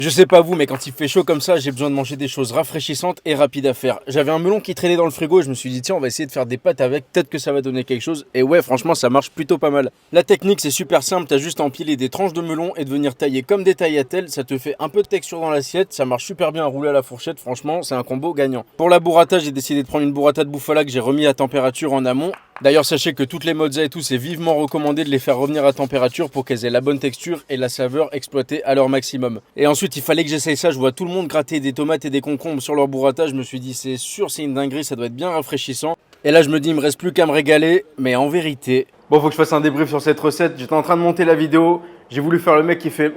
Je sais pas vous, mais quand il fait chaud comme ça, j'ai besoin de manger des choses rafraîchissantes et rapides à faire. J'avais un melon qui traînait dans le frigo et je me suis dit tiens, on va essayer de faire des pâtes avec, peut-être que ça va donner quelque chose. Et ouais, franchement, ça marche plutôt pas mal. La technique, c'est super simple, t'as juste à empiler des tranches de melon et de venir tailler comme des tagliatelles. Ça te fait un peu de texture dans l'assiette, ça marche super bien à rouler à la fourchette, franchement, c'est un combo gagnant. Pour la burrata, j'ai décidé de prendre une burrata de bouffala que j'ai remis à température en amont. D'ailleurs, sachez que toutes les mozzas et tout, c'est vivement recommandé de les faire revenir à température pour qu'elles aient la bonne texture et la saveur exploitée à leur maximum. Et ensuite, il fallait que j'essaye ça. Je vois tout le monde gratter des tomates et des concombres sur leur burrata. Je me suis dit, c'est sûr, c'est une dinguerie, ça doit être bien rafraîchissant. Et là, je me dis, il me reste plus qu'à me régaler. Mais en vérité, bon, faut que je fasse un débrief sur cette recette. J'étais en train de monter la vidéo. J'ai voulu faire le mec qui fait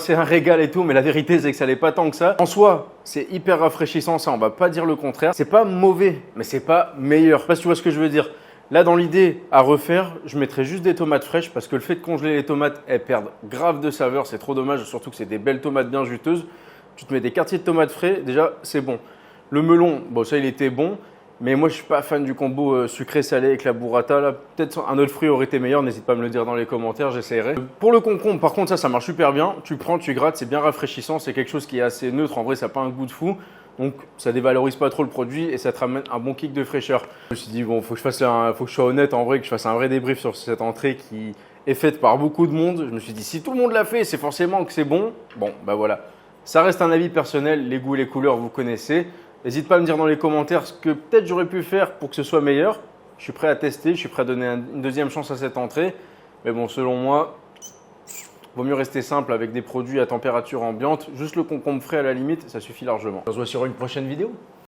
c'est un régal et tout, mais la vérité c'est que ça n'est pas tant que ça. En soi, c'est hyper rafraîchissant, ça on va pas dire le contraire. C'est pas mauvais, mais c'est pas meilleur. Je sais pas si tu vois ce que je veux dire. Là, dans l'idée à refaire, je mettrais juste des tomates fraîches parce que le fait de congeler les tomates, elles perdent grave de saveur. C'est trop dommage, surtout que c'est des belles tomates bien juteuses. Tu te mets des quartiers de tomates frais, déjà c'est bon. Le melon, bon ça il était bon, mais moi je suis pas fan du combo sucré-salé avec la burrata. Là, peut-être un autre fruit aurait été meilleur, n'hésite pas à me le dire dans les commentaires, j'essaierai. Pour le concombre, par contre ça marche super bien. Tu prends, tu grattes, c'est bien rafraîchissant, c'est quelque chose qui est assez neutre. En vrai, ça n'a pas un goût de fou. Donc ça dévalorise pas trop le produit et ça te ramène un bon kick de fraîcheur. Je me suis dit bon, faut que je sois honnête en vrai, que je fasse un vrai débrief sur cette entrée qui est faite par beaucoup de monde. Je me suis dit si tout le monde l'a fait, c'est forcément que c'est bon. Bon, bah voilà. Ça reste un avis personnel, les goûts et les couleurs, vous connaissez. N'hésite pas à me dire dans les commentaires ce que peut-être j'aurais pu faire pour que ce soit meilleur. Je suis prêt à tester, je suis prêt à donner une deuxième chance à cette entrée. Mais bon, selon moi, vaut mieux rester simple avec des produits à température ambiante. Juste le concombre frais à la limite, ça suffit largement. On se voit sur une prochaine vidéo.